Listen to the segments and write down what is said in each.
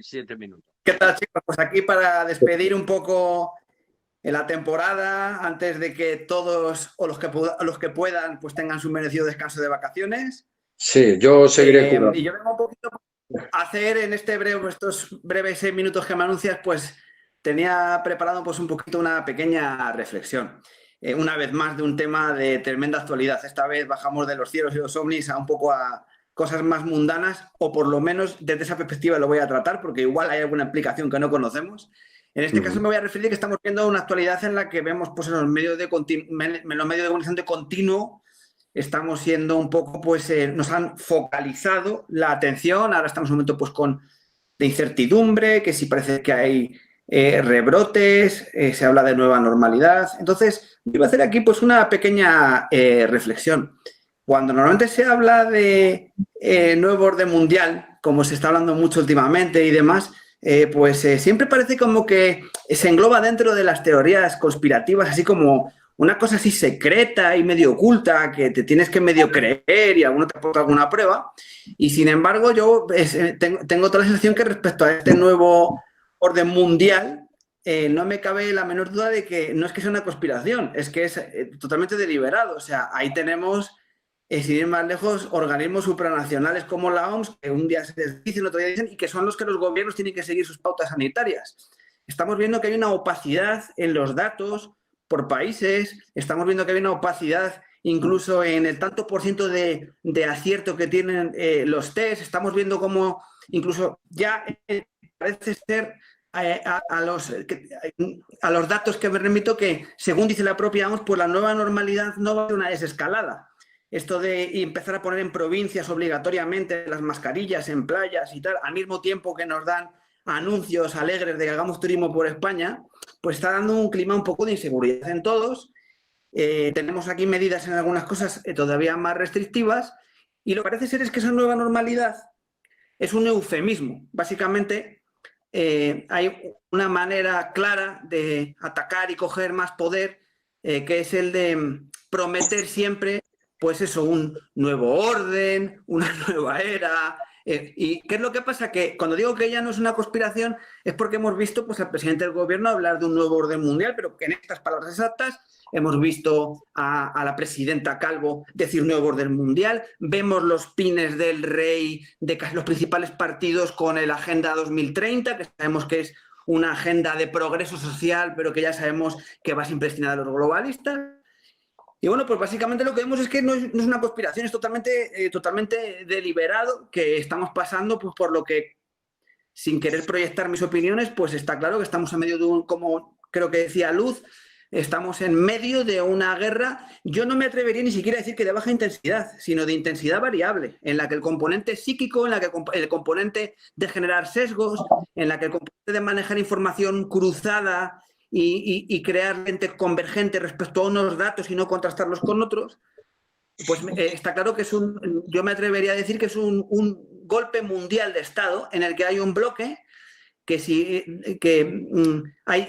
7 minutos. ¿Qué tal, chicos? Pues aquí para despedir un poco la temporada, antes de que todos o los que puedan pues tengan su merecido descanso de vacaciones. Sí, yo seguiré curando. Y yo vengo un poquito a hacer en estos breves 6 minutos que me anuncias, pues tenía preparado pues un poquito una pequeña reflexión. Una vez más de un tema de tremenda actualidad. Esta vez bajamos de los cielos y los ovnis a un poco a cosas más mundanas, o por lo menos desde esa perspectiva lo voy a tratar, porque igual hay alguna implicación que no conocemos. En este caso me voy a referir a que estamos viendo una actualidad en la que vemos pues, en los medios de comunicación de continuo, estamos siendo un poco, pues nos han focalizado la atención. Ahora estamos en un momento pues de incertidumbre, que si parece que hay rebrotes, se habla de nueva normalidad. Entonces, yo voy a hacer aquí pues una pequeña reflexión. Cuando normalmente se habla de nuevo orden mundial, como se está hablando mucho últimamente y demás, siempre parece como que se engloba dentro de las teorías conspirativas, así como una cosa así secreta y medio oculta, que te tienes que medio creer y alguno te aporta alguna prueba. Y sin embargo, yo tengo toda la sensación que respecto a este nuevo orden mundial, no me cabe la menor duda de que no es que sea una conspiración, es que es totalmente deliberado. O sea, ahí tenemos, sin ir más lejos, organismos supranacionales como la OMS, que un día se dicen, otro día dicen, y que son los que los gobiernos tienen que seguir sus pautas sanitarias. Estamos viendo que hay una opacidad en los datos por países, estamos viendo que hay una opacidad incluso en el tanto por ciento de acierto que tienen los test. Estamos viendo cómo incluso ya parece ser a los datos que me remito que, según dice la propia OMS, pues la nueva normalidad no va a ser una desescalada. Esto de empezar a poner en provincias obligatoriamente las mascarillas en playas y tal, al mismo tiempo que nos dan anuncios alegres de que hagamos turismo por España, pues está dando un clima un poco de inseguridad en todos. Tenemos aquí medidas en algunas cosas todavía más restrictivas, y lo que parece ser es que esa nueva normalidad es un eufemismo. Básicamente hay una manera clara de atacar y coger más poder, que es el de prometer siempre, pues eso, un nuevo orden, una nueva era. ¿Y qué es lo que pasa? Que cuando digo que ya no es una conspiración es porque hemos visto pues, al presidente del gobierno hablar de un nuevo orden mundial, pero que en estas palabras exactas hemos visto a la presidenta Calvo decir nuevo orden mundial. Vemos los pines del rey de casi los principales partidos con el Agenda 2030, que sabemos que es una agenda de progreso social, pero que ya sabemos que va sin prescindir de los globalistas. Y bueno, pues básicamente lo que vemos es que no es una conspiración, es totalmente deliberado, que estamos pasando pues, por lo que, sin querer proyectar mis opiniones, pues está claro que estamos en medio de un, como creo que decía Luz, estamos en medio de una guerra. Yo no me atrevería ni siquiera a decir que de baja intensidad, sino de intensidad variable, en la que el componente psíquico, en la que el componente de generar sesgos, en la que el componente de manejar información cruzada y crear lentes convergentes respecto a unos datos y no contrastarlos con otros, pues está claro que yo me atrevería a decir que es un golpe mundial de Estado en el que hay un bloque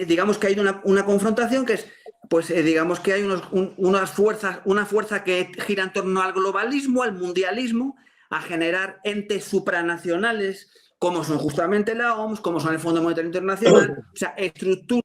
digamos que hay una confrontación que es, pues digamos que hay una fuerza que gira en torno al globalismo, al mundialismo, a generar entes supranacionales como son justamente la OMS, como son el Fondo Monetario Internacional, o sea, estructuras.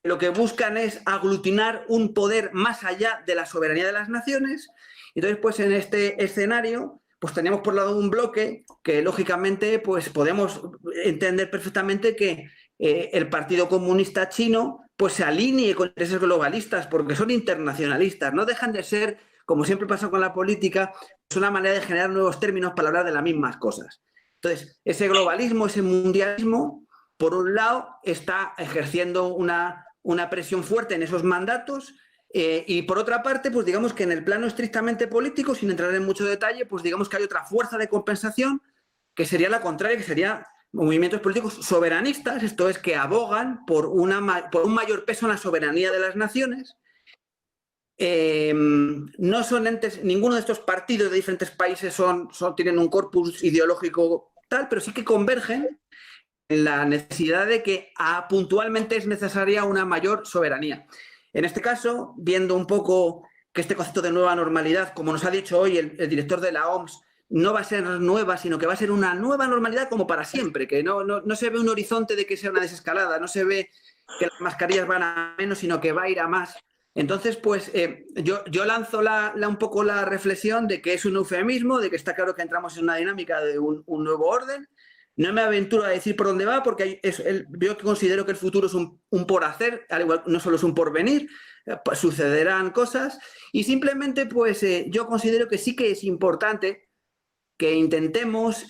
Lo que buscan es aglutinar un poder más allá de la soberanía de las naciones. Entonces, pues en este escenario, pues tenemos por un lado un bloque que, lógicamente, pues podemos entender perfectamente que el Partido Comunista Chino pues se alinee con intereses globalistas, porque son internacionalistas, no dejan de ser, como siempre pasa con la política, es una manera de generar nuevos términos para hablar de las mismas cosas. Entonces, ese globalismo, ese mundialismo, por un lado, está ejerciendo una presión fuerte en esos mandatos, y por otra parte, pues digamos que en el plano estrictamente político, sin entrar en mucho detalle, pues digamos que hay otra fuerza de compensación que sería la contraria, que sería movimientos políticos soberanistas, esto es, que abogan por un mayor peso en la soberanía de las naciones. No son entes, ninguno de estos partidos de diferentes países tienen un corpus ideológico tal, pero sí que convergen en la necesidad de que puntualmente es necesaria una mayor soberanía. En este caso, viendo un poco que este concepto de nueva normalidad, como nos ha dicho hoy el director de la OMS, no va a ser nueva, sino que va a ser una nueva normalidad como para siempre, que no se ve un horizonte de que sea una desescalada, no se ve que las mascarillas van a menos, sino que va a ir a más. Entonces, pues yo lanzo un poco la reflexión de que es un eufemismo, de que está claro que entramos en una dinámica de un nuevo orden. No me aventuro a decir por dónde va, porque yo considero que el futuro es un por hacer, al igual no solo es un porvenir, pues sucederán cosas, y simplemente pues yo considero que sí que es importante que intentemos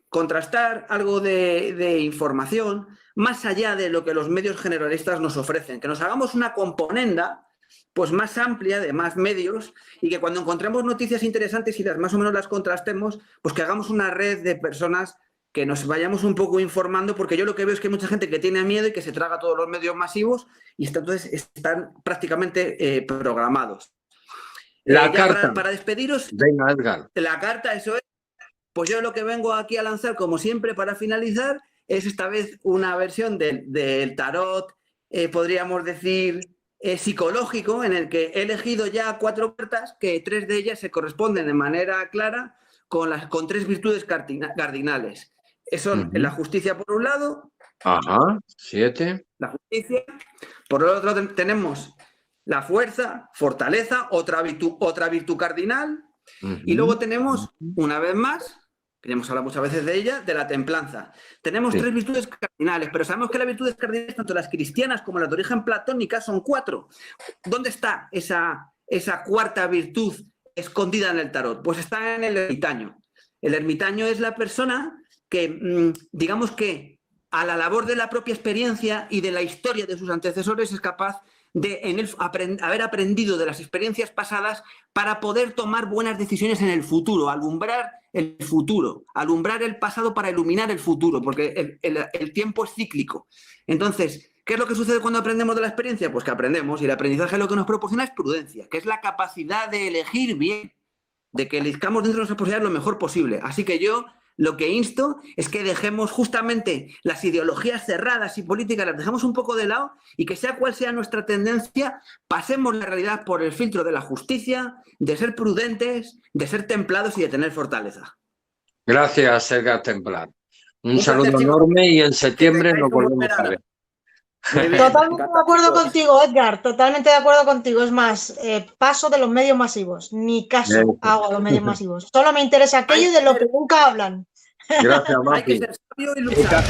contrastar algo de información más allá de lo que los medios generalistas nos ofrecen, que nos hagamos una componenda pues más amplia, de más medios, y que cuando encontremos noticias interesantes y las más o menos las contrastemos, pues que hagamos una red de personas que nos vayamos un poco informando, porque yo lo que veo es que hay mucha gente que tiene miedo y que se traga todos los medios masivos y entonces están prácticamente programados. La carta. Para despediros, venga, Edgar. La carta, eso es. Pues yo lo que vengo aquí a lanzar, como siempre, para finalizar, es esta vez una versión del tarot, podríamos decir, psicológico, en el que he elegido ya 4 cartas, que 3 de ellas se corresponden de manera clara con 3 virtudes cardinales. Son la justicia por un lado. Ajá, 7. La justicia. Por el otro tenemos la fuerza, fortaleza, otra virtud cardinal. Y luego tenemos, una vez más, que hemos hablado muchas veces de ella, de la templanza. Tenemos 3 virtudes cardinales, pero sabemos que las virtudes cardinales, tanto las cristianas como las de origen platónica, son 4. ¿Dónde está esa 4ª virtud escondida en el tarot? Pues está en el ermitaño. El ermitaño es la persona que, digamos que, a la labor de la propia experiencia y de la historia de sus antecesores, es capaz de haber aprendido de las experiencias pasadas para poder tomar buenas decisiones en el futuro, alumbrar el futuro, alumbrar el pasado para iluminar el futuro, porque el tiempo es cíclico. Entonces, ¿qué es lo que sucede cuando aprendemos de la experiencia? Pues que aprendemos, y el aprendizaje lo que nos proporciona es prudencia, que es la capacidad de elegir bien, de que elijamos dentro de nuestras posibilidades lo mejor posible. Así que yo lo que insto es que dejemos justamente las ideologías cerradas y políticas, las dejemos un poco de lado, y que sea cual sea nuestra tendencia, pasemos la realidad por el filtro de la justicia, de ser prudentes, de ser templados y de tener fortaleza. Gracias, Edgar Templar. Un saludo enorme y en septiembre nos volvemos a ver. Totalmente de acuerdo contigo, Edgar, totalmente de acuerdo contigo. Es más, paso de los medios masivos, ni caso hago a los medios masivos. Solo me interesa aquello de lo que nunca hablan. Gracias, Mapi. Hay que ser sabio y luchar.